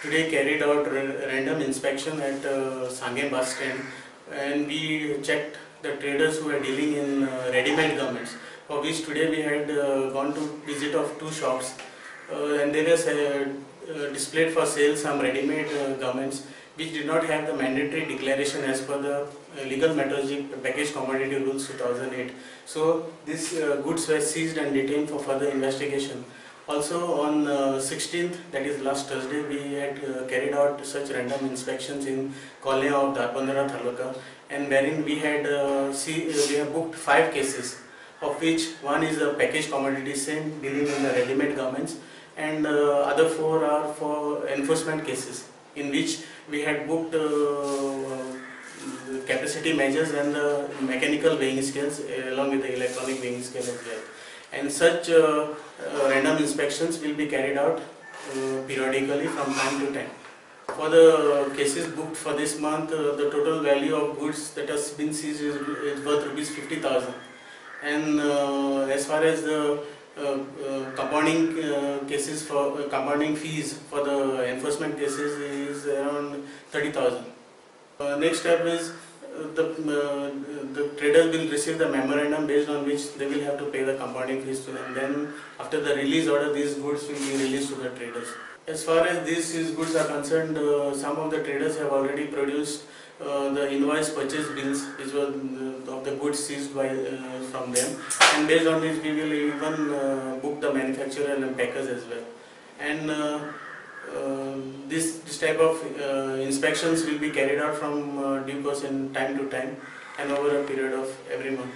today carried out random inspection at Sanguem bus stand, and we checked the traders who are dealing in ready-made garments, for which today we had gone to visit of 2 shops, and they were displayed for sale some ready-made garments which did not have the mandatory declaration as per the legal metrology package commodity rules 2008. So these goods were seized and detained for further investigation. Also on 16th, that is last Thursday, we had carried out such random inspections in colony of Dharbandora Taluka, and wherein we had we have booked 5 cases, of which one is a packaged commodity same dealing in the ready-made garments, and other 4 are for enforcement cases, in which we had booked capacity measures and the mechanical weighing scales along with the electronic weighing scale as well. And such random inspections will be carried out periodically from time to time. For the cases booked for this month, the total value of goods that has been seized is worth rupees 50,000. And as far as the compounding cases for compounding fees for the enforcement cases is around 30,000. Next step is the traders will receive the memorandum based on which they will have to pay the compounding fees to them. Then after the release order, these goods will be released to the traders. As far as these goods are concerned, some of the traders have already produced the invoice purchase bills which were of the goods seized by from them, and based on which we will even book the manufacturer and packers as well. And this type of inspections will be carried out from due course in time to time and over a period of every month.